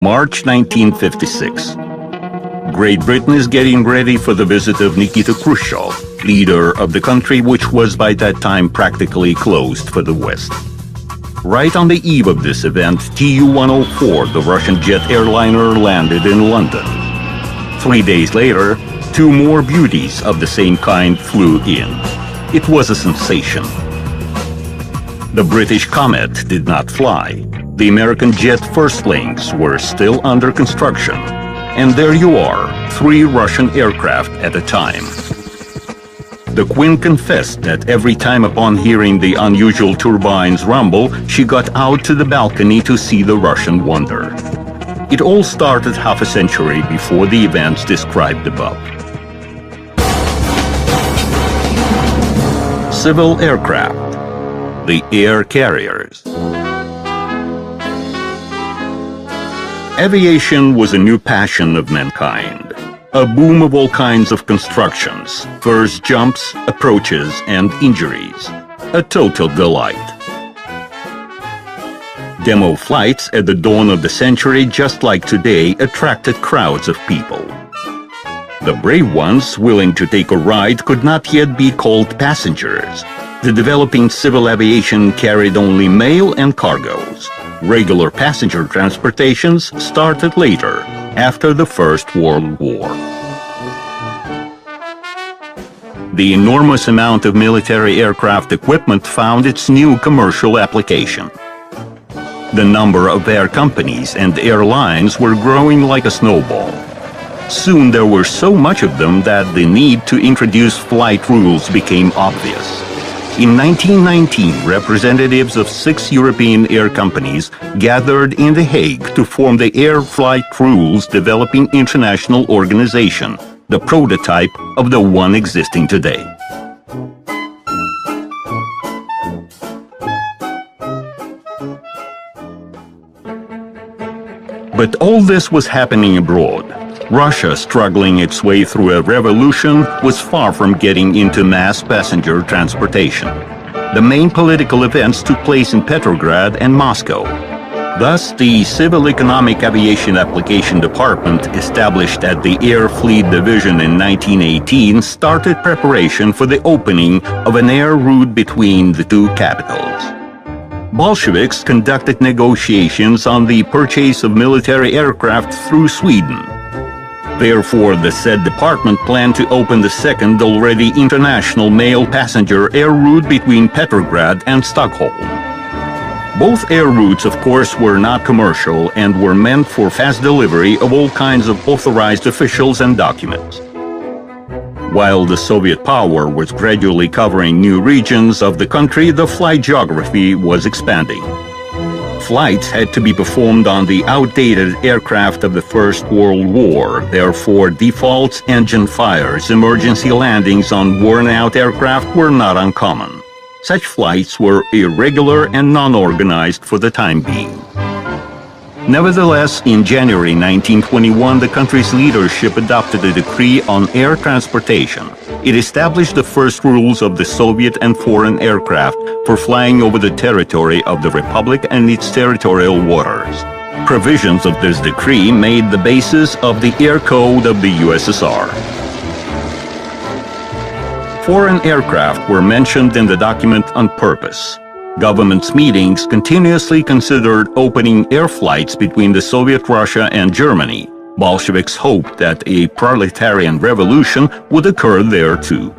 March 1956. Great Britain is getting ready for the visit of Nikita Khrushchev, leader of the country which was by that time practically closed for the West. Right on the eve of this event, Tu-104, the Russian jet airliner, landed in London. 3 days later, two more beauties of the same kind flew in. It was a sensation. The British Comet did not fly. The American jet firstlings were still under construction. And there you are, 3 Russian aircraft at a time. The Queen confessed that every time upon hearing the unusual turbines rumble, she got out to the balcony to see the Russian wonder. It all started half a century before the events described above. Civil aircraft, the air carriers. Aviation was a new passion of mankind, a boom of all kinds of constructions, first jumps, approaches, and injuries, a total delight. Demo flights at the dawn of the century, just like today, attracted crowds of people. The brave ones willing to take a ride could not yet be called passengers. The developing civil aviation carried only mail and cargoes. Regular passenger transportations started later, after the First World War. The enormous amount of military aircraft equipment found its new commercial application. The number of air companies and airlines were growing like a snowball. Soon there were so much of them that the need to introduce flight rules became obvious. In 1919, representatives of 6 European air companies gathered in The Hague to form the Air Flight Rules Developing International Organization, the prototype of the one existing today. But all this was happening abroad. Russia, struggling its way through a revolution, was far from getting into mass passenger transportation. The main political events took place in Petrograd and Moscow. Thus, the Civil Economic Aviation Application Department, established at the Air Fleet Division in 1918, started preparation for the opening of an air route between the two capitals. Bolsheviks conducted negotiations on the purchase of military aircraft through Sweden. Therefore, the said department planned to open the second already international mail passenger air route between Petrograd and Stockholm. Both air routes, of course, were not commercial and were meant for fast delivery of all kinds of authorized officials and documents. While the Soviet power was gradually covering new regions of the country, the flight geography was expanding. Flights had to be performed on the outdated aircraft of the First World War. Therefore, defaults, engine fires, emergency landings on worn-out aircraft were not uncommon. Such flights were irregular and non-organized for the time being. Nevertheless, in January 1921, the country's leadership adopted a decree on air transportation. It established the first rules of the Soviet and foreign aircraft for flying over the territory of the Republic and its territorial waters. Provisions of this decree made the basis of the Air Code of the USSR. Foreign aircraft were mentioned in the document on purpose. Government's meetings continuously considered opening air flights between the Soviet Russia and Germany. Bolsheviks hoped that a proletarian revolution would occur there too.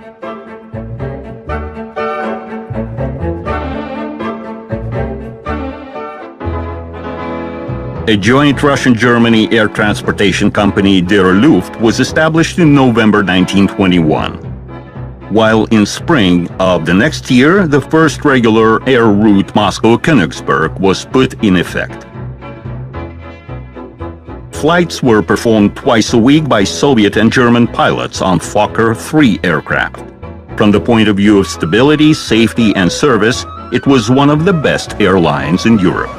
A joint Russian-Germany air transportation company, Der Luft, was established in November 1921. While in spring of the next year, the first regular air route Moscow-Königsberg was put in effect. Flights were performed twice a week by Soviet and German pilots on Fokker 3 aircraft. From the point of view of stability, safety, and service, it was one of the best airlines in Europe.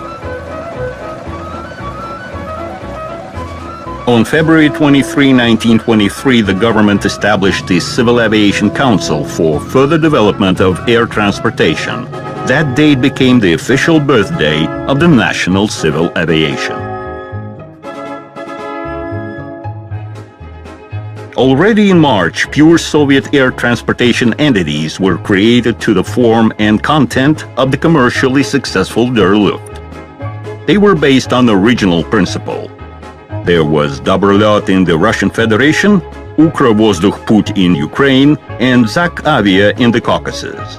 On February 23, 1923, the government established the Civil Aviation Council for further development of air transportation. That date became the official birthday of the national civil aviation. Already in March, pure Soviet air transportation entities were created to the form and content of the commercially successful Der Luft. They were based on the original principle. There was Dobrolyot in the Russian Federation, Ukrovozdukh in Ukraine, and Zak Avia in the Caucasus.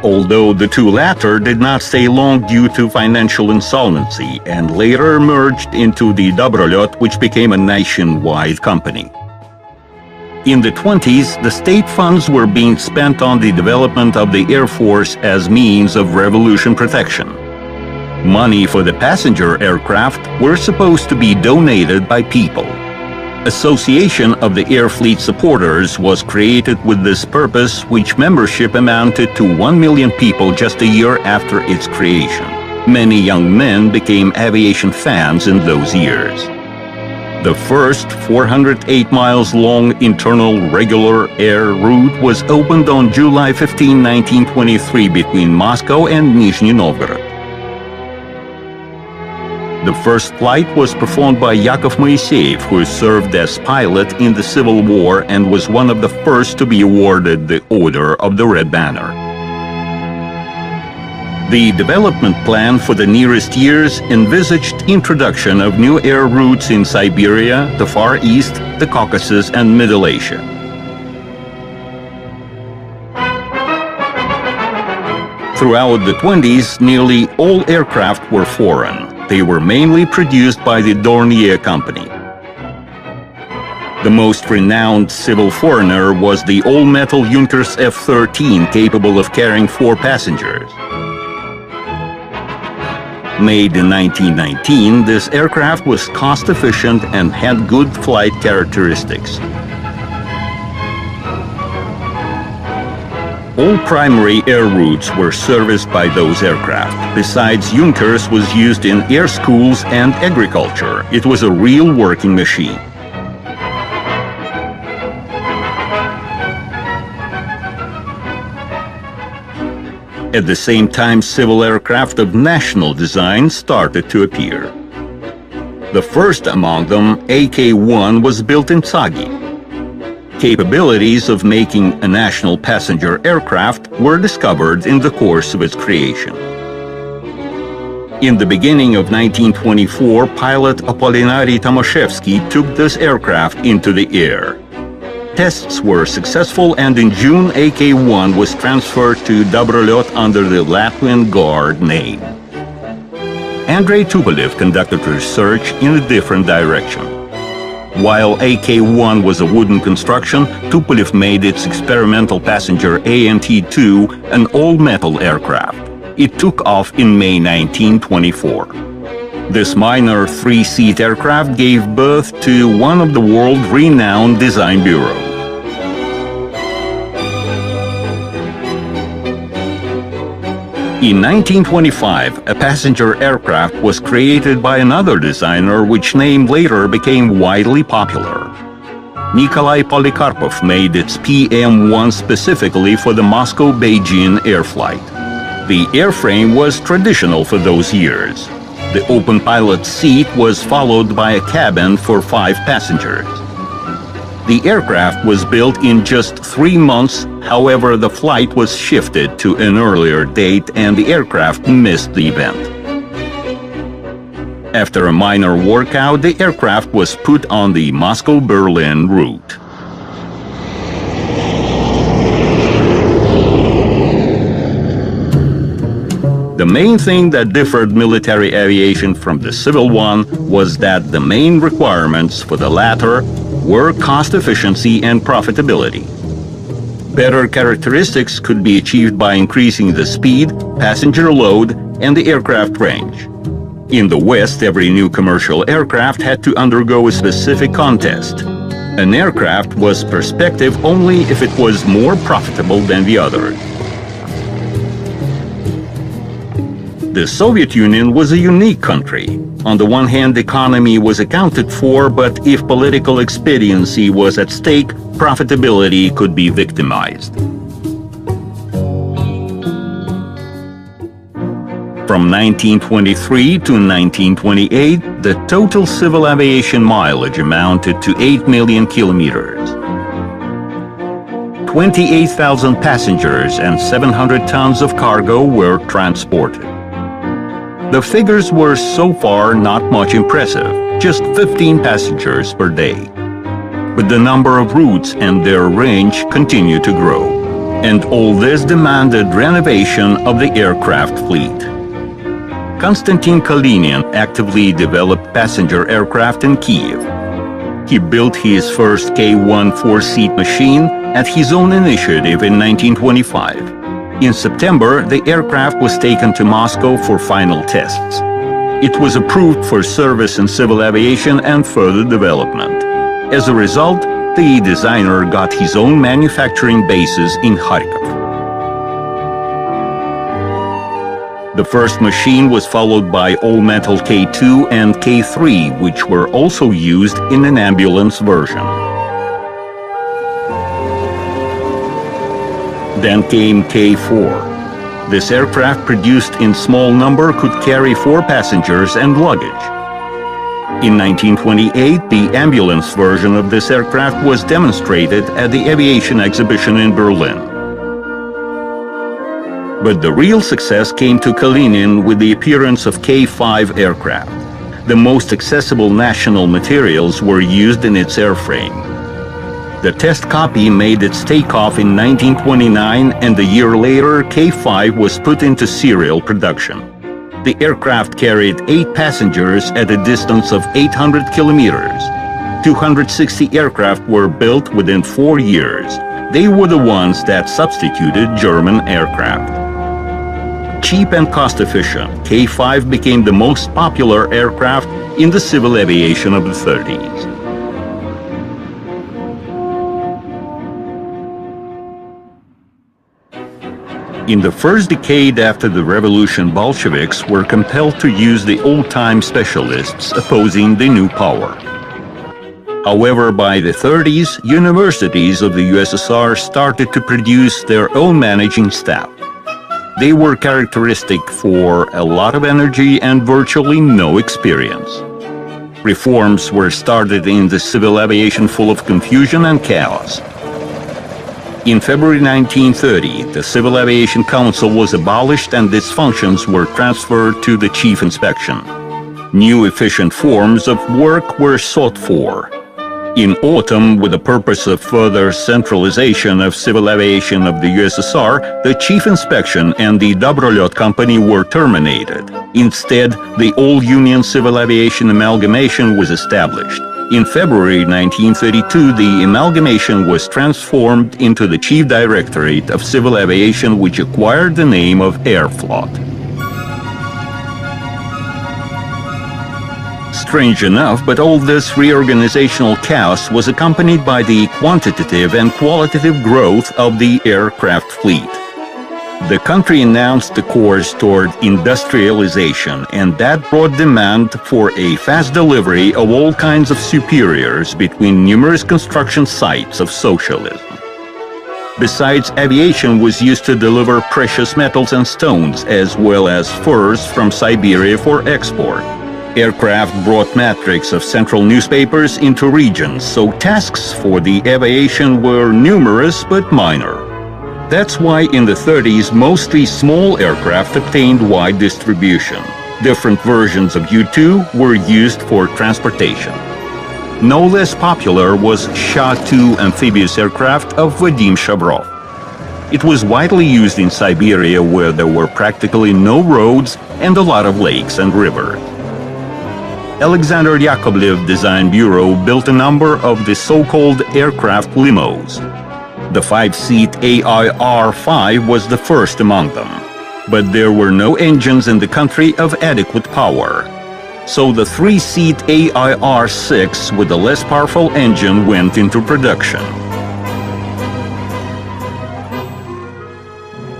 Although the two latter did not stay long due to financial insolvency and later merged into the Dobrolyot, which became a nationwide company. In the 20s, the state funds were being spent on the development of the Air Force as means of revolution protection. Money for the passenger aircraft were supposed to be donated by people. Association of the Air Fleet Supporters was created with this purpose, which membership amounted to 1 million people just a year after its creation. Many young men became aviation fans in those years. The first 408 miles long internal regular air route was opened on July 15, 1923 between Moscow and Nizhny Novgorod. The first flight was performed by Yakov Moiseyev, who served as pilot in the Civil War and was one of the first to be awarded the Order of the Red Banner. The development plan for the nearest years envisaged introduction of new air routes in Siberia, the Far East, the Caucasus, and Middle Asia. Throughout the 20s, nearly all aircraft were foreign. They were mainly produced by the Dornier company. The most renowned civil foreigner was the all-metal Junkers F-13, capable of carrying 4 passengers. Made in 1919, this aircraft was cost-efficient and had good flight characteristics. All primary air routes were serviced by those aircraft. Besides, Junkers was used in air schools and agriculture. It was a real working machine. At the same time, civil aircraft of national design started to appear. The first among them, AK-1, was built in Tsagi. Capabilities of making a national passenger aircraft were discovered in the course of its creation. In the beginning of 1924, pilot Apollinary Tomaszewski took this aircraft into the air. Tests were successful, and in June, AK-1 was transferred to Dobrolyot under the Latvian Guard name. Andrei Tupolev conducted research in a different direction. While AK-1 was a wooden construction, Tupolev made its experimental passenger AMT-2 an all-metal aircraft. It took off in May 1924. This minor 3-seat aircraft gave birth to one of the world-renowned design bureaus. In 1925, a passenger aircraft was created by another designer, which name later became widely popular. Nikolai Polikarpov made its PM-1 specifically for the Moscow-Beijing air flight. The airframe was traditional for those years. The open pilot seat was followed by a cabin for 5 passengers. The aircraft was built in just 3 months. However, the flight was shifted to an earlier date and the aircraft missed the event. After a minor workout, the aircraft was put on the Moscow-Berlin route. The main thing that differed military aviation from the civil one was that the main requirements for the latter were cost efficiency and profitability. Better characteristics could be achieved by increasing the speed, passenger load, and the aircraft range. In the West, every new commercial aircraft had to undergo a specific contest. An aircraft was perspective only if it was more profitable than the others. The Soviet Union was a unique country. On the one hand, economy was accounted for, but if political expediency was at stake, profitability could be victimized. From 1923 to 1928, the total civil aviation mileage amounted to 8 million kilometers. 28,000 passengers and 700 tons of cargo were transported. The figures were so far not much impressive, just 15 passengers per day. But the number of routes and their range continued to grow, and all this demanded renovation of the aircraft fleet. Konstantin Kalinin actively developed passenger aircraft in Kiev. He built his first K-1 four-seat machine at his own initiative in 1925. In September, the aircraft was taken to Moscow for final tests. It was approved for service in civil aviation and further development. As a result, the designer got his own manufacturing bases in Kharkiv. The first machine was followed by all-metal K2 and K3, which were also used in an ambulance version. Then came K4. This aircraft, produced in small number, could carry 4 passengers and luggage. In 1928, the ambulance version of this aircraft was demonstrated at the aviation exhibition in Berlin. But the real success came to Kalinin with the appearance of K5 aircraft. The most accessible national materials were used in its airframe. The test copy made its takeoff in 1929, and a year later, K5 was put into serial production. The aircraft carried 8 passengers at a distance of 800 kilometers. 260 aircraft were built within 4 years. They were the ones that substituted German aircraft. Cheap and cost-efficient, K-5 became the most popular aircraft in the civil aviation of the 30s. In the first decade after the revolution, Bolsheviks were compelled to use the old-time specialists opposing the new power. However, by the 30s, universities of the USSR started to produce their own managing staff. They were characteristic for a lot of energy and virtually no experience. Reforms were started in the civil aviation full of confusion and chaos. In February 1930, the Civil Aviation Council was abolished and its functions were transferred to the Chief Inspection. New efficient forms of work were sought for. In autumn, with the purpose of further centralization of civil aviation of the USSR, the Chief Inspection and the Dobrolет Company were terminated. Instead, the all-union civil aviation amalgamation was established. In February 1932, the amalgamation was transformed into the Chief Directorate of Civil Aviation, which acquired the name of Airflot. Strange enough, but all this reorganizational chaos was accompanied by the quantitative and qualitative growth of the aircraft fleet. The country announced the course toward industrialization, and that brought demand for a fast delivery of all kinds of superiors between numerous construction sites of socialism. Besides, aviation was used to deliver precious metals and stones, as well as furs from Siberia for export. Aircraft brought matrix of central newspapers into regions, so tasks for the aviation were numerous but minor. That's why in the 30s, mostly small aircraft obtained wide distribution. Different versions of U-2 were used for transportation. No less popular was Sha-2 amphibious aircraft of Vadim Shabrov. It was widely used in Siberia, where there were practically no roads and a lot of lakes and rivers. Alexander Yakovlev Design Bureau built a number of the so-called aircraft limos. The 5-seat AIR-5 was the first among them, but there were no engines in the country of adequate power. So the 3-seat AIR-6 with a less powerful engine went into production.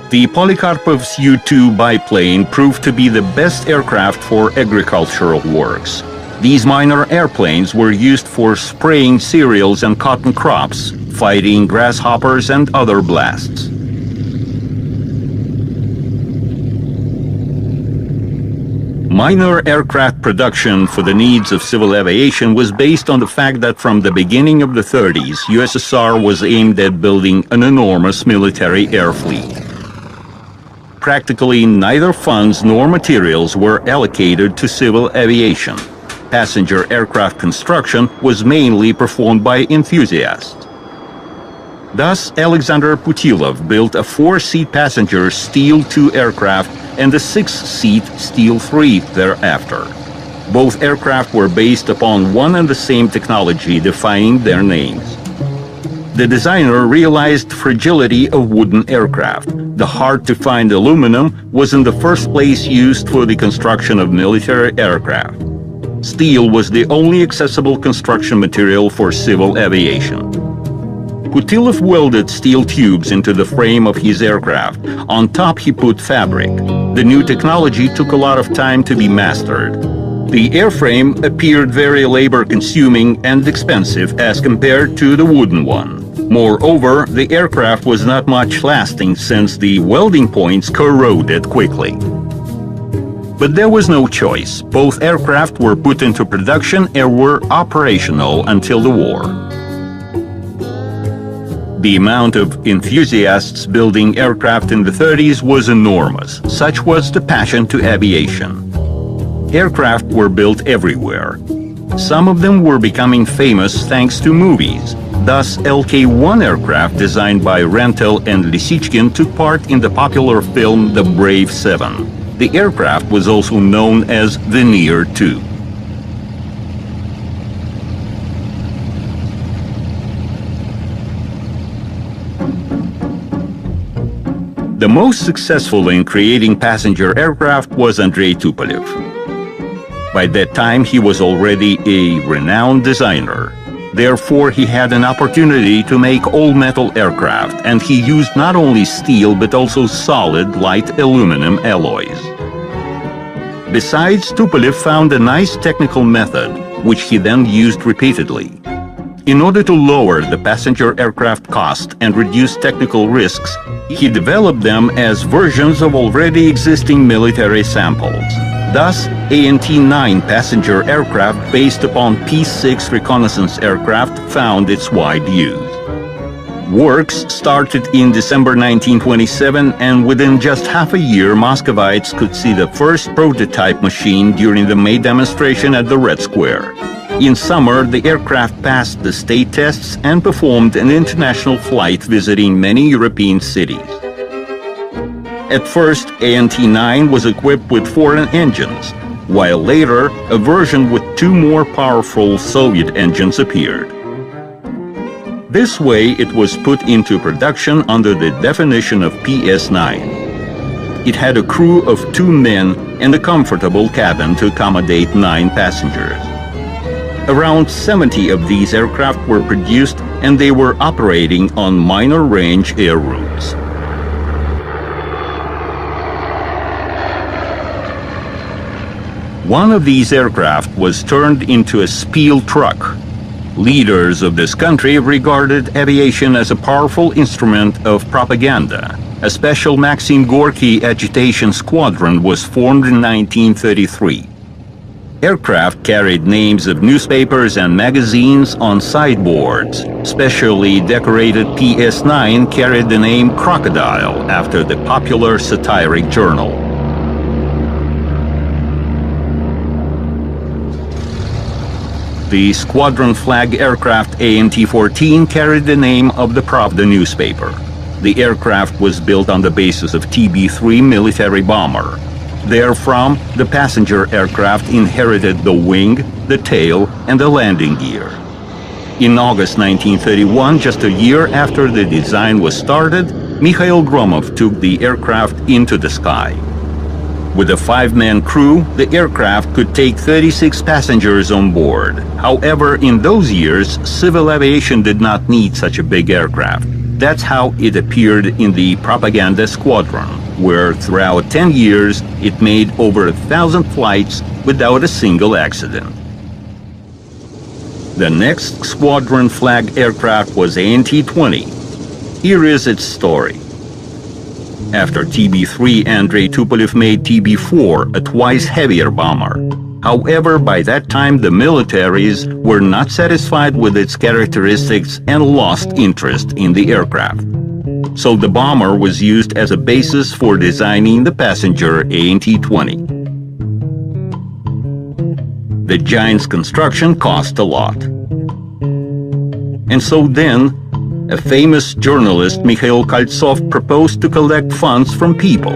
The Polikarpov's U-2 biplane proved to be the best aircraft for agricultural works. These minor airplanes were used for spraying cereals and cotton crops, fighting grasshoppers and other blasts. Minor aircraft production for the needs of civil aviation was based on the fact that from the beginning of the 30s, USSR was aimed at building an enormous military air fleet. Practically neither funds nor materials were allocated to civil aviation. Passenger aircraft construction was mainly performed by enthusiasts. Thus, Alexander Putilov built a 4-seat passenger Steel 2 aircraft and a 6-seat Steel 3 thereafter. Both aircraft were based upon one and the same technology, defining their names. The designer realized fragility of wooden aircraft. The hard-to-find aluminum was in the first place used for the construction of military aircraft. Steel was the only accessible construction material for civil aviation. Putilov welded steel tubes into the frame of his aircraft. On top he put fabric. The new technology took a lot of time to be mastered. The airframe appeared very labor-consuming and expensive as compared to the wooden one. Moreover, the aircraft was not much lasting since the welding points corroded quickly. But there was no choice. Both aircraft were put into production and were operational until the war. The amount of enthusiasts building aircraft in the 30s was enormous. Such was the passion to aviation. Aircraft were built everywhere. Some of them were becoming famous thanks to movies. Thus, LK-1 aircraft designed by Rentel and Lisichkin took part in the popular film The Brave Seven. The aircraft was also known as Veneer 2. The most successful in creating passenger aircraft was Andrei Tupolev. By that time, he was already a renowned designer. Therefore, he had an opportunity to make all-metal aircraft, and he used not only steel but also solid, light aluminum alloys. Besides, Tupolev found a nice technical method, which he then used repeatedly. In order to lower the passenger aircraft cost and reduce technical risks, he developed them as versions of already existing military samples. Thus, ANT-9 passenger aircraft based upon P-6 reconnaissance aircraft found its wide use. Works started in December 1927, and within just half a year, Muscovites could see the first prototype machine during the May demonstration at the Red Square. In summer, the aircraft passed the state tests and performed an international flight visiting many European cities. At first, ANT-9 was equipped with foreign engines, while later, a version with 2 more powerful Soviet engines appeared. This way, it was put into production under the definition of PS-9. It had a crew of 2 men and a comfortable cabin to accommodate 9 passengers. Around 70 of these aircraft were produced, and they were operating on minor range air routes. One of these aircraft was turned into a Spiel truck. Leaders of this country regarded aviation as a powerful instrument of propaganda. A special Maxim Gorky agitation squadron was formed in 1933. Aircraft carried names of newspapers and magazines on sideboards. Specially decorated PS-9 carried the name Crocodile after the popular satiric journal. The squadron flag aircraft ANT-14 carried the name of the Pravda newspaper. The aircraft was built on the basis of TB-3 military bomber. Therefrom, the passenger aircraft inherited the wing, the tail, and the landing gear. In August 1931, just a year after the design was started, Mikhail Gromov took the aircraft into the sky. With a 5-man crew, the aircraft could take 36 passengers on board. However, in those years, civil aviation did not need such a big aircraft. That's how it appeared in the propaganda squadron, where throughout 10 years it made over 1,000 flights without a single accident. The next squadron flag aircraft was ANT-20. Here is its story. After TB-3, Andrei Tupolev made TB-4, a twice heavier bomber. However, by that time the militaries were not satisfied with its characteristics and lost interest in the aircraft. So the bomber was used as a basis for designing the passenger ANT-20. The giant's construction cost a lot. And so then, a famous journalist, Mikhail Koltsov, proposed to collect funds from people.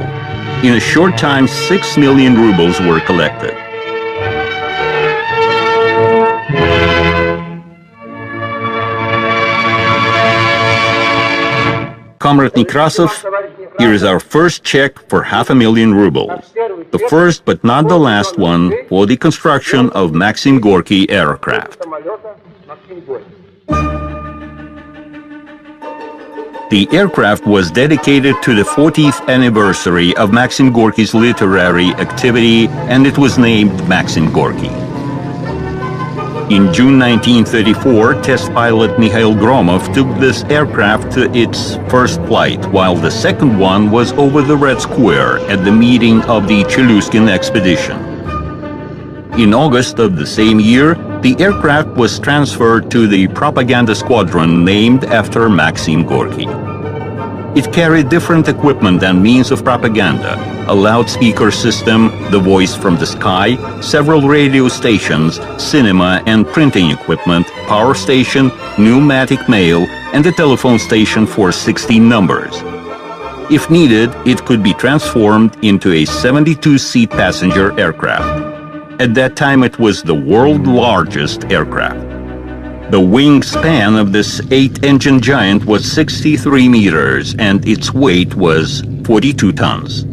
In a short time, 6 million rubles were collected. Comrade Nekrasov, here is our first check for 500,000 rubles. The first but not the last one for the construction of Maxim Gorky aircraft. The aircraft was dedicated to the 40th anniversary of Maxim Gorky's literary activity, and it was named Maxim Gorky. In June 1934, test pilot Mikhail Gromov took this aircraft to its first flight, while the second one was over the Red Square at the meeting of the Chelyuskin expedition. In August of the same year, the aircraft was transferred to the propaganda squadron named after Maxim Gorky. It carried different equipment and means of propaganda: a loudspeaker system, the voice from the sky, several radio stations, cinema and printing equipment, power station, pneumatic mail, and a telephone station for 16 numbers. If needed, it could be transformed into a 72-seat passenger aircraft. At that time, it was the world's largest aircraft. The wingspan of this 8-engine giant was 63 meters, and its weight was 42 tons.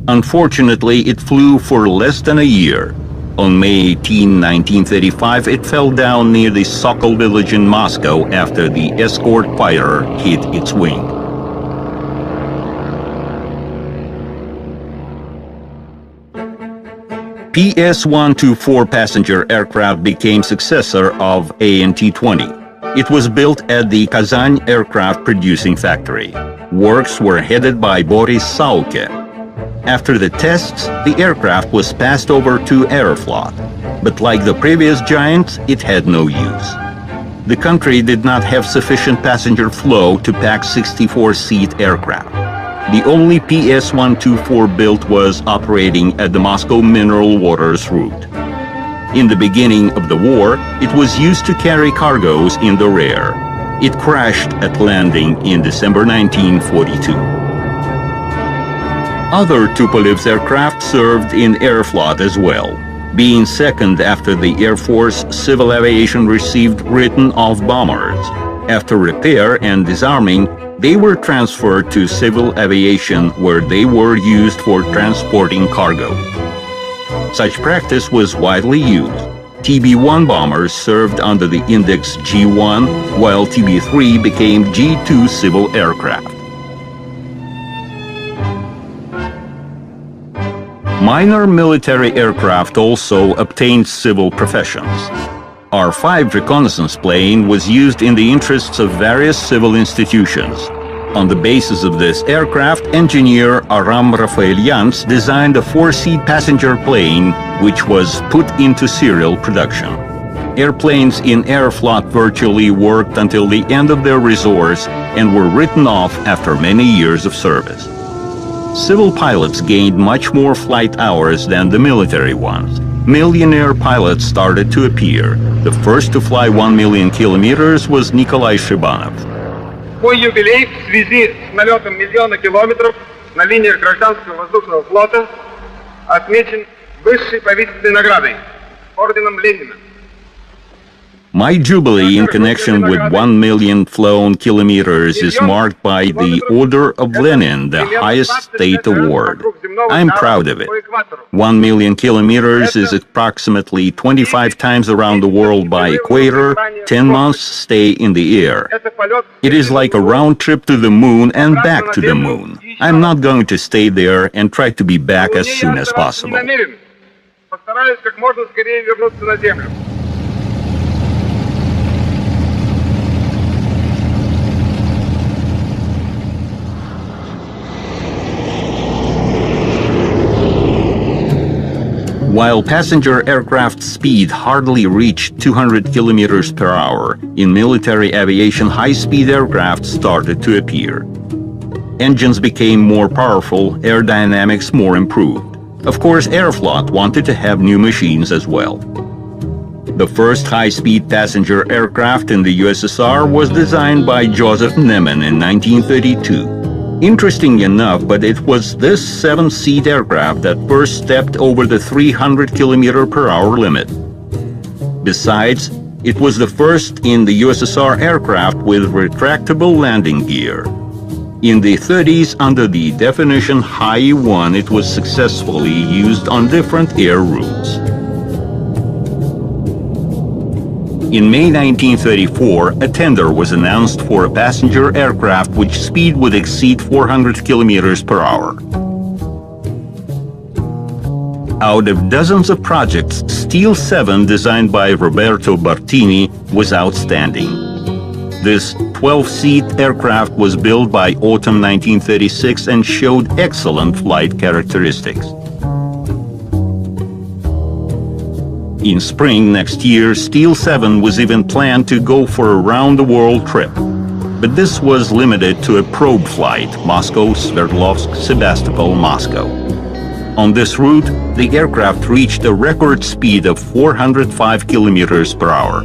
Unfortunately, it flew for less than a year. On May 18, 1935, it fell down near the Sokol village in Moscow after the escort fighter hit its wing. PS-124 passenger aircraft became successor of ANT-20. It was built at the Kazan aircraft producing factory. Works were headed by Boris Sauke. After the tests, the aircraft was passed over to Aeroflot, but like the previous giants, it had no use. The country did not have sufficient passenger flow to pack 64-seat aircraft. The only PS-124 built was operating at the Moscow Mineral Waters route. In the beginning of the war, it was used to carry cargoes in the rear. It crashed at landing in December 1942. Other Tupolev's aircraft served in Aeroflot as well. Being second after the Air Force, civil aviation received written-off bombers. After repair and disarming, they were transferred to civil aviation, where they were used for transporting cargo. Such practice was widely used. TB-1 bombers served under the index G1, while TB-3 became G2 civil aircraft. Minor military aircraft also obtained civil professions. R-5 reconnaissance plane was used in the interests of various civil institutions. On the basis of this aircraft, engineer Aram Rafaelyans designed a 4-seat passenger plane, which was put into serial production. Airplanes in Aeroflot virtually worked until the end of their resource and were written off after many years of service. Civil pilots gained much more flight hours than the military ones. Millionaire pilots started to appear. The first to fly 1 million kilometers was Nikolai Shibanov. Мой юбилей в связи с налетом миллиона километров на линиях гражданского воздушного флота отмечен высшей правительственной наградой — орденом Ленина. My jubilee in connection with 1 million flown kilometers is marked by the Order of Lenin, the highest state award. I'm proud of it. 1 million kilometers is approximately 25 times around the world by equator, 10 months stay in the air. It is like a round trip to the moon and back to the moon. I'm not going to stay there and try to be back as soon as possible. Постараюсь как можно скорее вернуться на Землю. While passenger aircraft speed hardly reached 200 kilometers per hour, in military aviation high-speed aircraft started to appear. Engines became more powerful, aerodynamics more improved. Of course, Aeroflot wanted to have new machines as well. The first high-speed passenger aircraft in the USSR was designed by Joseph Neman in 1932. Interesting enough, but it was this 7-seat aircraft that first stepped over the 300 km per hour limit. Besides, it was the first in the USSR aircraft with retractable landing gear. In the 30s, under the definition High 1, it was successfully used on different air routes. In May 1934, a tender was announced for a passenger aircraft which speed would exceed 400 kilometers per hour. Out of dozens of projects, Steel 7, designed by Roberto Bartini, was outstanding. This 12-seat aircraft was built by autumn 1936 and showed excellent flight characteristics. In spring next year, Steel 7 was even planned to go for a round-the-world trip. But this was limited to a probe flight, Moscow, Sverdlovsk, Sebastopol, Moscow. On this route, the aircraft reached a record speed of 405 kilometers per hour.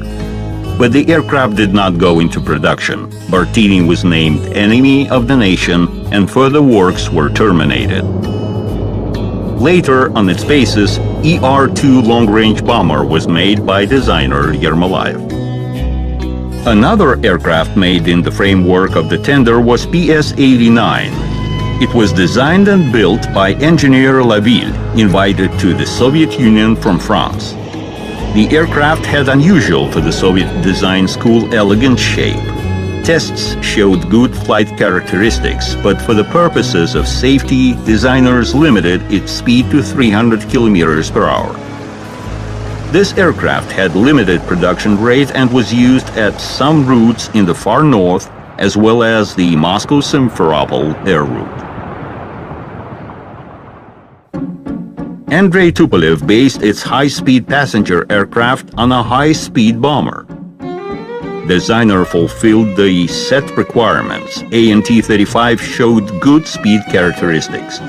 But the aircraft did not go into production. Bartini was named Enemy of the Nation, and further works were terminated. Later, on its basis, ER-2 long-range bomber was made by designer Yermolaev. Another aircraft made in the framework of the tender was PS-89. It was designed and built by engineer Laville, invited to the Soviet Union from France. The aircraft had unusual for the Soviet design school elegant shape. Tests showed good flight characteristics, but for the purposes of safety, designers limited its speed to 300 kilometers per hour. This aircraft had limited production rate and was used at some routes in the far north, as well as the Moscow-Simferopol air route. Andrei Tupolev based its high-speed passenger aircraft on a high-speed bomber. Designer fulfilled the set requirements. ANT-35 showed good speed characteristics.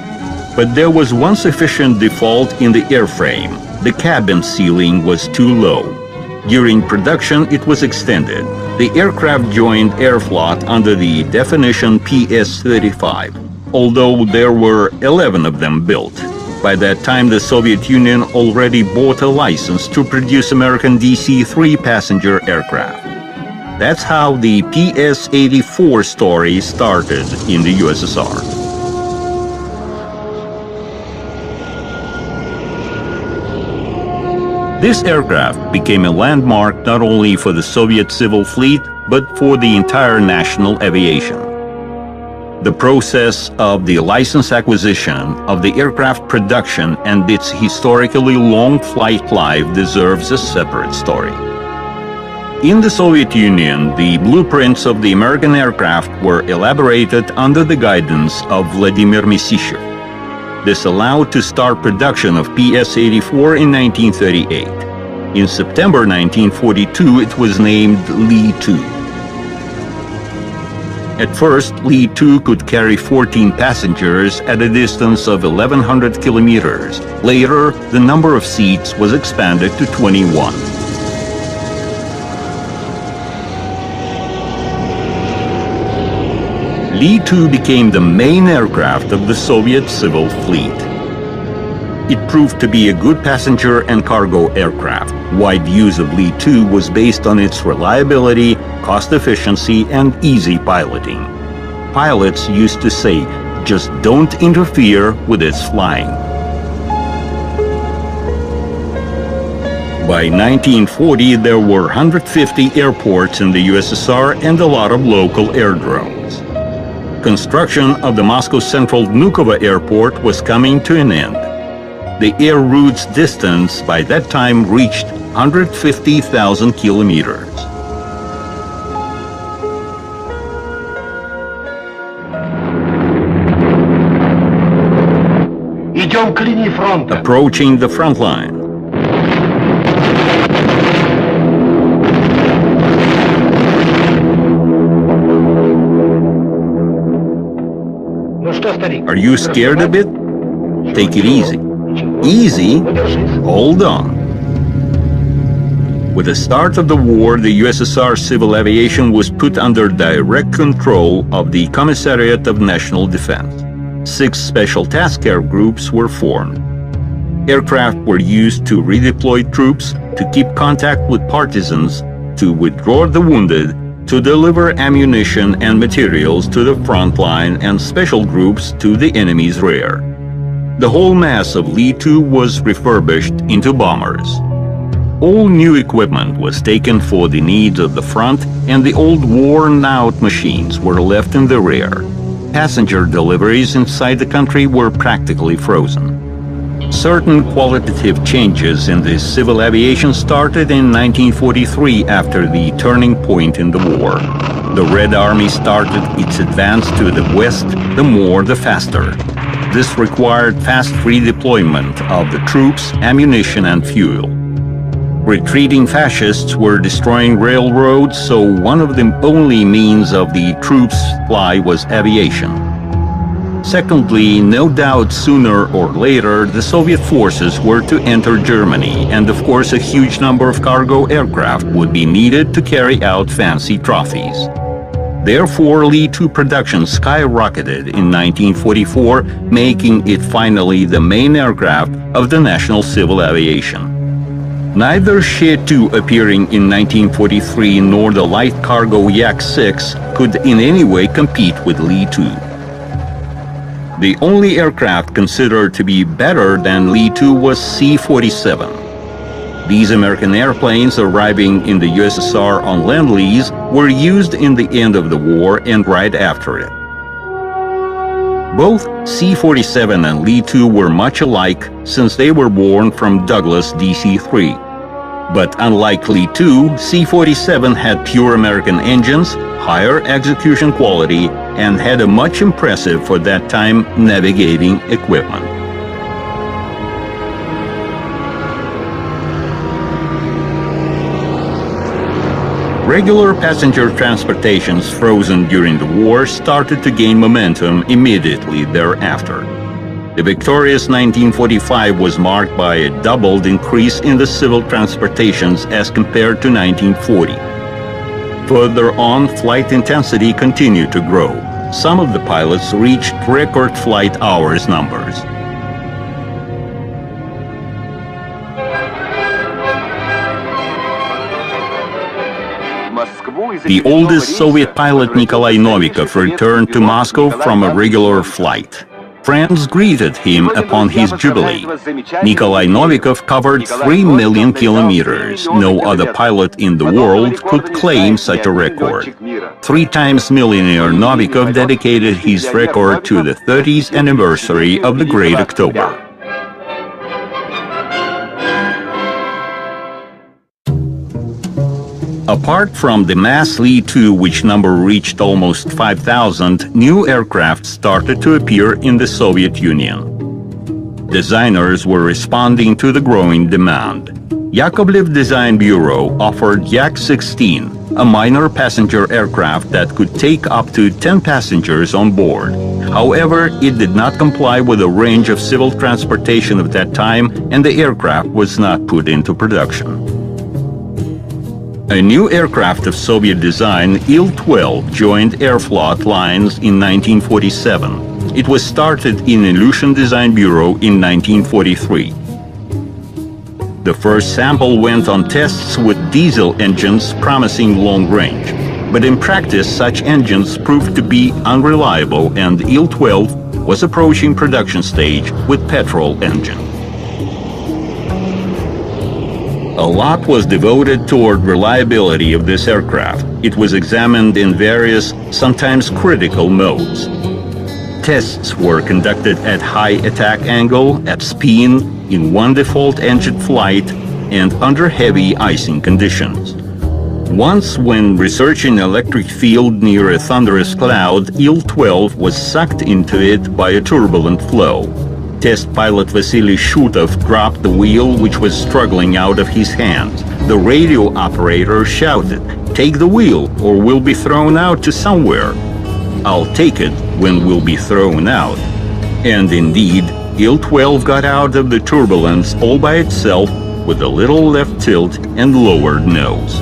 But there was one sufficient default in the airframe. The cabin ceiling was too low. During production, it was extended. The aircraft joined Aeroflot under the definition PS-35, although there were 11 of them built. By that time, the Soviet Union already bought a license to produce American DC-3 passenger aircraft. That's how the PS-84 story started in the USSR. This aircraft became a landmark not only for the Soviet civil fleet, but for the entire national aviation. The process of the license acquisition, of the aircraft production, and its historically long flight life deserves a separate story. In the Soviet Union, the blueprints of the American aircraft were elaborated under the guidance of Vladimir Mesishev. This allowed to start production of PS-84 in 1938. In September 1942, it was named Lee-2. At first, Lee-2 could carry 14 passengers at a distance of 1,100 kilometers. Later, the number of seats was expanded to 21. Lee-2 became the main aircraft of the Soviet civil fleet. It proved to be a good passenger and cargo aircraft. Wide use of Lee-2 was based on its reliability, cost efficiency, and easy piloting. Pilots used to say, "Just don't interfere with its flying." By 1940, there were 150 airports in the USSR and a lot of local aerodromes. Construction of the Moscow Central Vnukovo Airport was coming to an end. The air route's distance by that time reached 150,000 kilometers. Идем к линии фронта. Approaching the front line. Are you scared a bit? Take it easy. Easy? Hold on. With the start of the war, the USSR civil aviation was put under direct control of the Commissariat of National Defense. 6 special task air groups were formed. Aircraft were used to redeploy troops, to keep contact with partisans, to withdraw the wounded, to deliver ammunition and materials to the front line, and special groups to the enemy's rear. The whole mass of Lee-2 was refurbished into bombers. All new equipment was taken for the needs of the front, and the old worn-out machines were left in the rear. Passenger deliveries inside the country were practically frozen. Certain qualitative changes in the civil aviation started in 1943 after the turning point in the war. The Red Army started its advance to the west, the more the faster. This required fast redeployment of the troops, ammunition, and fuel. Retreating fascists were destroying railroads, so one of the only means of the troops' supply was aviation. Secondly, no doubt sooner or later the Soviet forces were to enter Germany, and of course a huge number of cargo aircraft would be needed to carry out fancy trophies. Therefore, Lee-2 production skyrocketed in 1944, making it finally the main aircraft of the national civil aviation. Neither She-2 appearing in 1943 nor the light cargo Yak-6 could in any way compete with Lee-2. The only aircraft considered to be better than Lee-2 was C-47. These American airplanes arriving in the USSR on Lend-Lease were used in the end of the war and right after it. Both C-47 and Lee-2 were much alike since they were born from Douglas DC-3. But unlike Lee-2, C-47 had pure American engines, higher execution quality, and had a much impressive for that time navigating equipment. Regular passenger transportations frozen during the war started to gain momentum immediately thereafter. The victorious 1945 was marked by a doubled increase in the civil transportations as compared to 1940. Further on, flight intensity continued to grow. Some of the pilots reached record flight hours numbers. The oldest Soviet pilot Nikolai Novikov returned to Moscow from a regular flight. Friends greeted him upon his jubilee. Nikolai Novikov covered 3 million kilometers. No other pilot in the world could claim such a record. 3 times millionaire Novikov dedicated his record to the 30th anniversary of the Great October. Apart from the mass Lee-2, which number reached almost 5,000, new aircraft started to appear in the Soviet Union. Designers were responding to the growing demand. Yakovlev Design Bureau offered Yak-16, a minor passenger aircraft that could take up to 10 passengers on board. However, it did not comply with the range of civil transportation of that time, and the aircraft was not put into production. A new aircraft of Soviet design, Il-12, joined Aeroflot lines in 1947. It was started in Ilyushin Design Bureau in 1943. The first sample went on tests with diesel engines promising long range. But in practice, such engines proved to be unreliable, and Il-12 was approaching production stage with petrol engine. A lot was devoted toward reliability of this aircraft. It was examined in various, sometimes critical modes. Tests were conducted at high attack angle, at spin, in one default engine flight, and under heavy icing conditions. Once, when researching an electric field near a thunderous cloud, Il-12 was sucked into it by a turbulent flow. Test pilot Vasily Shutov dropped the wheel, which was struggling out of his hands. The radio operator shouted, "Take the wheel, or we'll be thrown out to somewhere." "I'll take it when we'll be thrown out," And indeed, Il-12 got out of the turbulence all by itself with a little left tilt and lowered nose.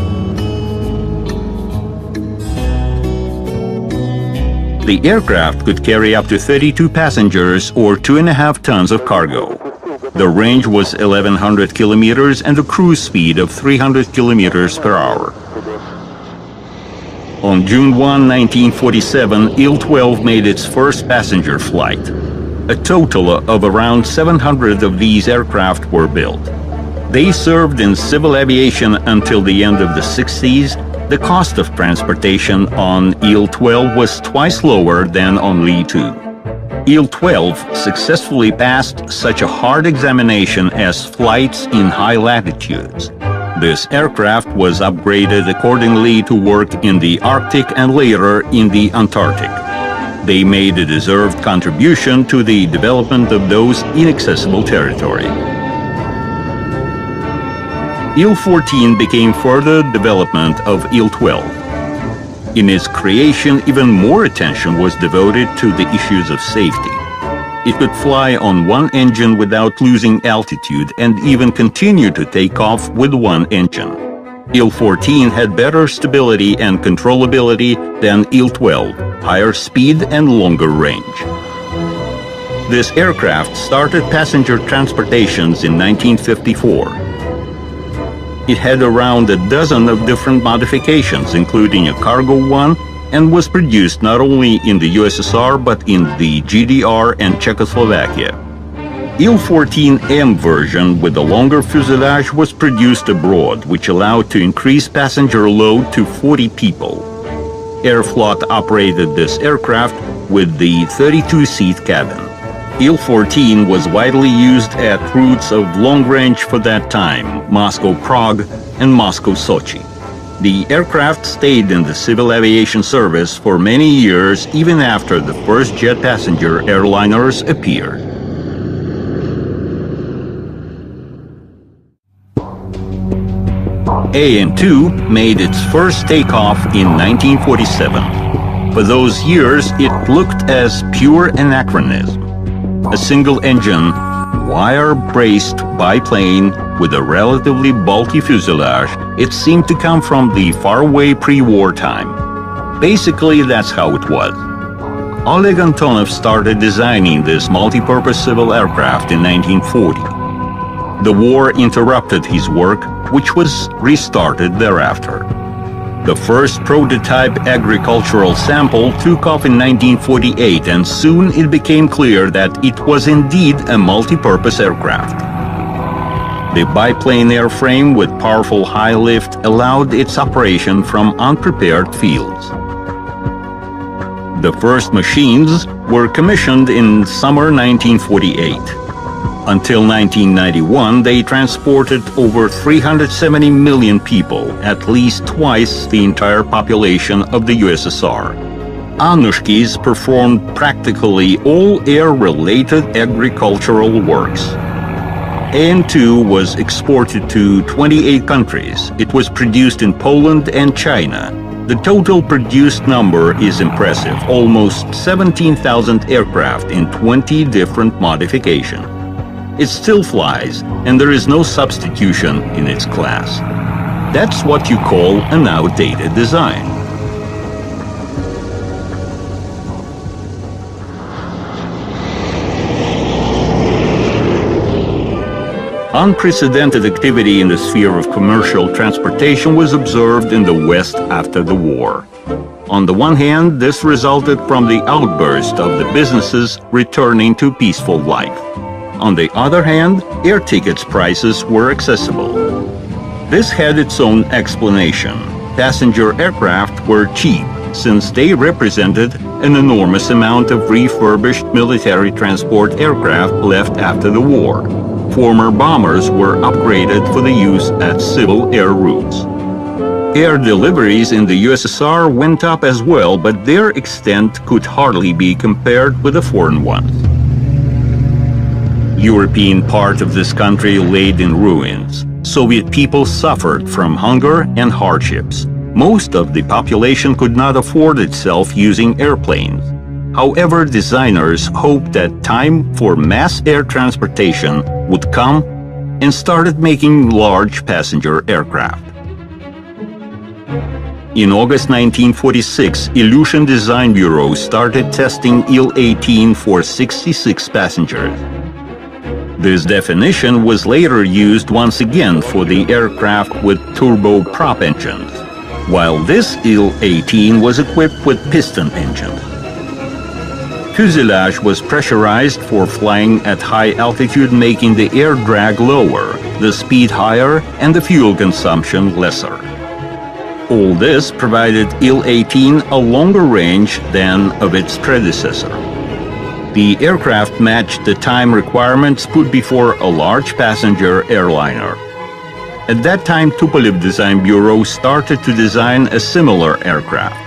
The aircraft could carry up to 32 passengers or 2.5 tons of cargo. The range was 1,100 kilometers and a cruise speed of 300 kilometers per hour. On June 1, 1947, Il-12 made its first passenger flight. A total of around 700 of these aircraft were built. They served in civil aviation until the end of the 60s. The cost of transportation on Il-12 was twice lower than on Lee-2. Il-12 successfully passed such a hard examination as flights in high latitudes. This aircraft was upgraded accordingly to work in the Arctic and later in the Antarctic. They made a deserved contribution to the development of those inaccessible territory. Il-14 became further development of Il-12. In its creation, even more attention was devoted to the issues of safety. It could fly on one engine without losing altitude and even continue to take off with one engine. Il-14 had better stability and controllability than Il-12, higher speed and longer range. This aircraft started passenger transportations in 1954. It had around a dozen of different modifications, including a cargo one, and was produced not only in the USSR but in the GDR and Czechoslovakia. Il-14M version with a longer fuselage was produced abroad, which allowed to increase passenger load to 40 people. Aeroflot operated this aircraft with the 32-seat cabin. Il-14 was widely used at routes of long range for that time, Moscow-Prague and Moscow-Sochi. The aircraft stayed in the civil aviation service for many years, even after the first jet passenger airliners appeared. AN-2 made its first takeoff in 1947. For those years, it looked as pure anachronism. A single-engine, wire-braced biplane with a relatively bulky fuselage, it seemed to come from the faraway pre-war time. Basically, that's how it was. Oleg Antonov started designing this multi-purpose civil aircraft in 1940. The war interrupted his work, which was restarted thereafter. The first prototype agricultural sample took off in 1948, and soon it became clear that it was indeed a multi-purpose aircraft. The biplane airframe with powerful high lift allowed its operation from unprepared fields. The first machines were commissioned in summer 1948. Until 1991, they transported over 370 million people, at least twice the entire population of the USSR. Anushkis performed practically all air-related agricultural works. AN-2 was exported to 28 countries. It was produced in Poland and China. The total produced number is impressive, almost 17,000 aircraft in 20 different modifications. It still flies, and there is no substitution in its class. That's what you call an outdated design. Unprecedented activity in the sphere of commercial transportation was observed in the West after the war. On the one hand, this resulted from the outburst of the businesses returning to peaceful life. On the other hand, air tickets prices were accessible. This had its own explanation. Passenger aircraft were cheap, since they represented an enormous amount of refurbished military transport aircraft left after the war. Former bombers were upgraded for the use at civil air routes. Air deliveries in the USSR went up as well, but their extent could hardly be compared with the foreign ones. European part of this country laid in ruins. Soviet people suffered from hunger and hardships. Most of the population could not afford itself using airplanes. However, designers hoped that time for mass air transportation would come and started making large passenger aircraft. In August 1946, Illusion Design Bureau started testing Il-18 for 66 passengers. This definition was later used once again for the aircraft with turboprop engines, while this Il-18 was equipped with piston engines. Fuselage was pressurized for flying at high altitude, making the air drag lower, the speed higher, and the fuel consumption lesser. All this provided Il-18 a longer range than of its predecessor. The aircraft matched the time requirements put before a large passenger airliner. At that time, Tupolev Design Bureau started to design a similar aircraft.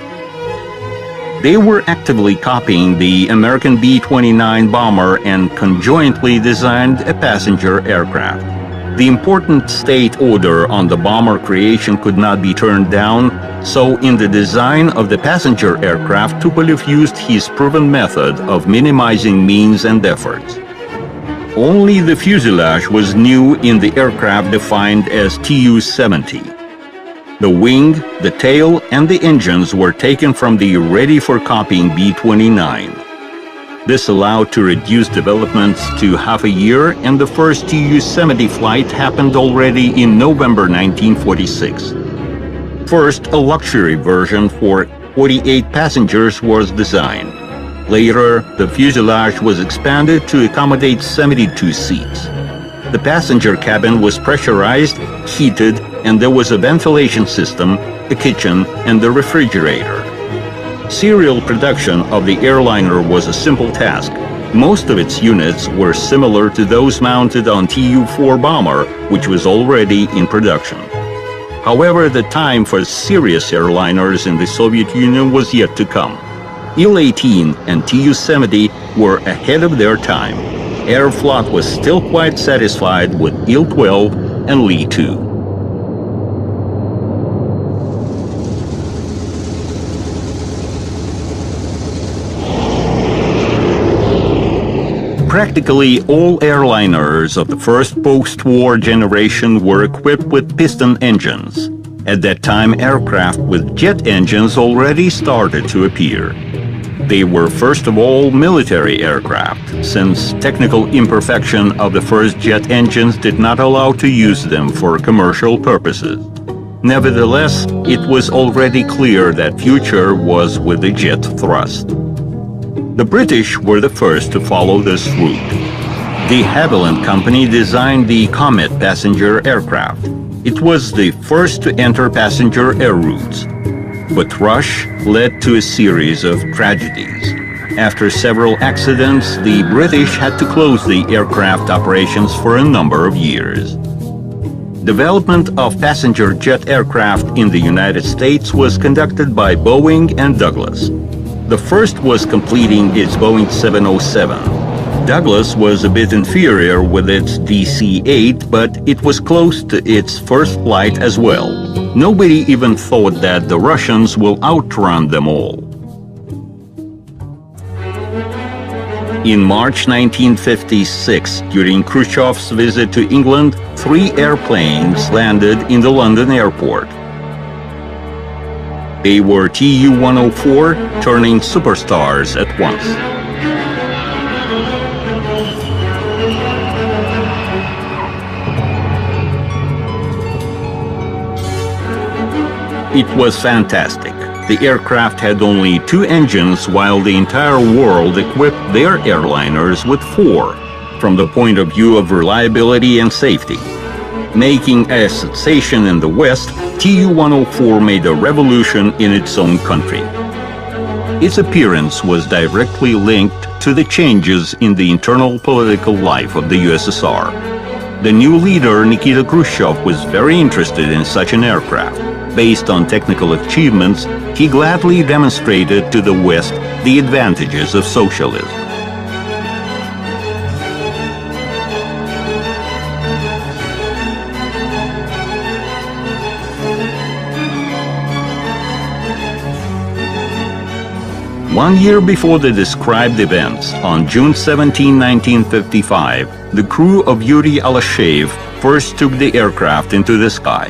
They were actively copying the American B-29 bomber and conjointly designed a passenger aircraft. The important state order on the bomber creation could not be turned down, so in the design of the passenger aircraft, Tupolev used his proven method of minimizing means and efforts. Only the fuselage was new in the aircraft defined as Tu-70. The wing, the tail, and the engines were taken from the ready-for-copying B-29. This allowed to reduce developments to half a year, and the first Tu-70 flight happened already in November 1946. First, a luxury version for 48 passengers was designed. Later, the fuselage was expanded to accommodate 72 seats. The passenger cabin was pressurized, heated, and there was a ventilation system, a kitchen, and a refrigerator. Serial production of the airliner was a simple task. Most of its units were similar to those mounted on Tu-4 bomber, which was already in production. However, the time for serious airliners in the Soviet Union was yet to come. Il-18 and Tu-70 were ahead of their time. Aeroflot was still quite satisfied with Il-12 and Li-2. Practically all airliners of the first post-war generation were equipped with piston engines. At that time, aircraft with jet engines already started to appear. They were first of all military aircraft, since technical imperfection of the first jet engines did not allow to use them for commercial purposes. Nevertheless, it was already clear that future was with the jet thrust. The British were the first to follow this route. De Havilland Company designed the Comet passenger aircraft. It was the first to enter passenger air routes. But rush led to a series of tragedies. After several accidents, the British had to close the aircraft operations for a number of years. Development of passenger jet aircraft in the United States was conducted by Boeing and Douglas. The first was completing its Boeing 707. Douglas was a bit inferior with its DC-8, but it was close to its first flight as well. Nobody even thought that the Russians will outrun them all. In March 1956, during Khrushchev's visit to England, 3 airplanes landed in the London airport. They were Tu-104, turning superstars at once. It was fantastic. The aircraft had only 2 engines, while the entire world equipped their airliners with 4, from the point of view of reliability and safety. Making a sensation in the West, Tu-104 made a revolution in its own country. Its appearance was directly linked to the changes in the internal political life of the USSR. The new leader, Nikita Khrushchev, was very interested in such an aircraft. Based on technical achievements, he gladly demonstrated to the West the advantages of socialism. 1 year before the described events, on June 17, 1955, the crew of Yuri Alashev first took the aircraft into the sky.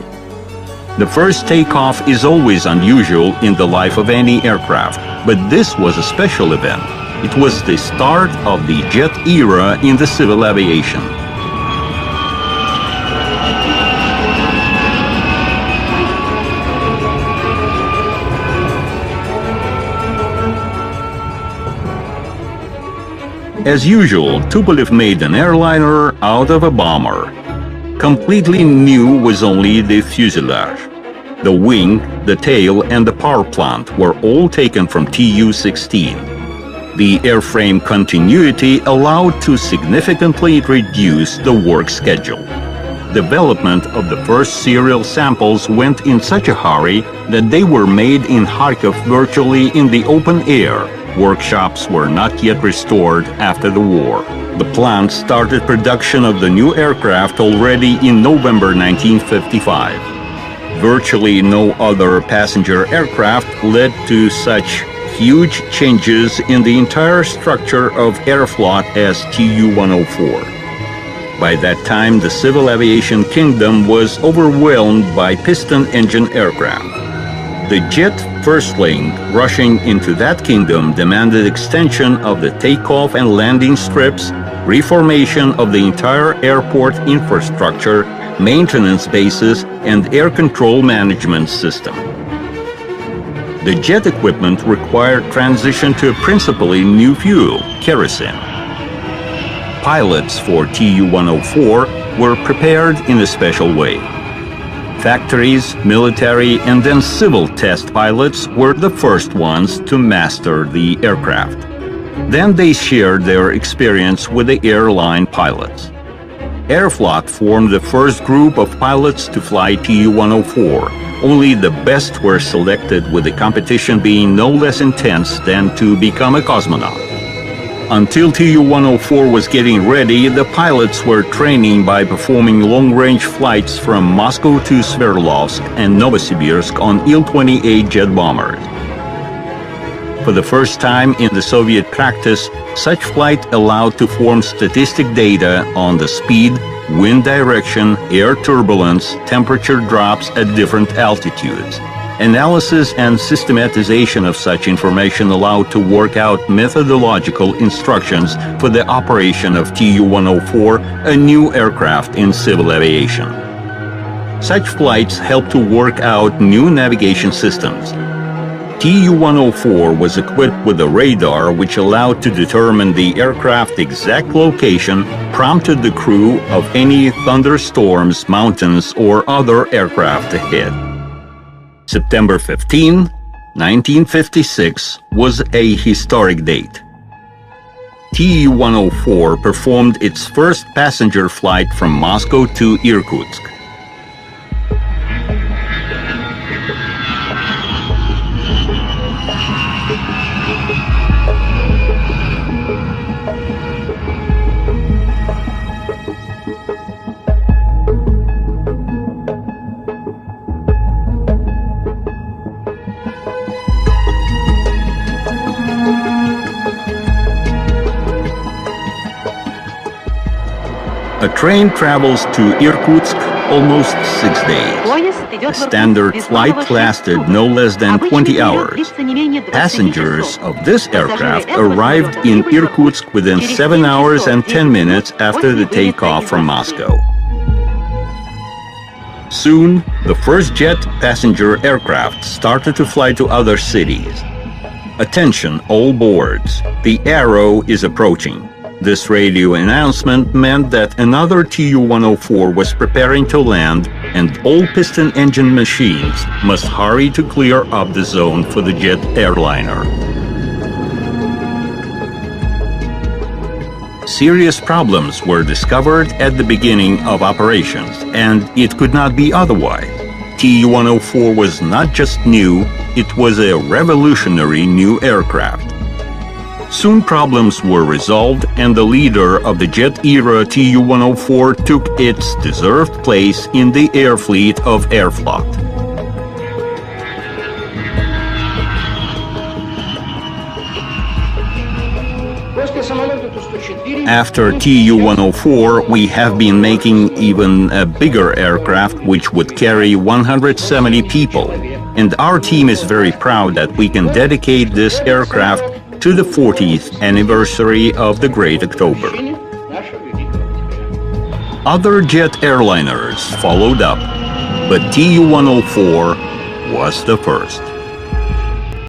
The first takeoff is always unusual in the life of any aircraft, but this was a special event. It was the start of the jet era in the civil aviation. As usual, Tupolev made an airliner out of a bomber. Completely new was only the fuselage. The wing, the tail, and the power plant were all taken from Tu-16. The airframe continuity allowed to significantly reduce the work schedule. Development of the first serial samples went in such a hurry that they were made in Kharkov virtually in the open air. Workshops were not yet restored after the war. The plant started production of the new aircraft already in November 1955. Virtually no other passenger aircraft led to such huge changes in the entire structure of Aeroflot as Tu-104. By that time, the civil aviation kingdom was overwhelmed by piston engine aircraft. The jet firstling rushing into that kingdom demanded extension of the takeoff and landing strips, reformation of the entire airport infrastructure, maintenance bases, and air control management system. The jet equipment required transition to a principally new fuel, kerosene. Pilots for Tu-104 were prepared in a special way. Factories, military, and then civil test pilots were the first ones to master the aircraft. Then they shared their experience with the airline pilots. Aeroflot formed the first group of pilots to fly Tu-104. Only the best were selected, with the competition being no less intense than to become a cosmonaut. Until Tu-104 was getting ready, the pilots were training by performing long-range flights from Moscow to Sverdlovsk and Novosibirsk on Il-28 jet bombers. For the first time in the Soviet practice, such flight allowed to form statistic data on the speed, wind direction, air turbulence, temperature drops at different altitudes. Analysis and systematization of such information allowed to work out methodological instructions for the operation of Tu-104, a new aircraft in civil aviation. Such flights helped to work out new navigation systems. Tu-104 was equipped with a radar which allowed to determine the aircraft's exact location, prompted the crew of any thunderstorms, mountains, or other aircraft ahead. September 15, 1956 was a historic date. Tu-104 performed its first passenger flight from Moscow to Irkutsk. A train travels to Irkutsk almost 6 days. A standard flight lasted no less than 20 hours. Passengers of this aircraft arrived in Irkutsk within 7 hours and 10 minutes after the takeoff from Moscow. Soon, the first jet passenger aircraft started to fly to other cities. Attention, all boards. The Arrow is approaching. This radio announcement meant that another Tu-104 was preparing to land, and all piston engine machines must hurry to clear up the zone for the jet airliner. Serious problems were discovered at the beginning of operations, and it could not be otherwise. Tu-104 was not just new, it was a revolutionary new aircraft. Soon problems were resolved, and the leader of the jet era Tu-104 took its deserved place in the air fleet of Aeroflot. After Tu-104, we have been making even a bigger aircraft which would carry 170 people. And our team is very proud that we can dedicate this aircraft to the 40th anniversary of the Great October. Other jet airliners followed up, but Tu-104 was the first.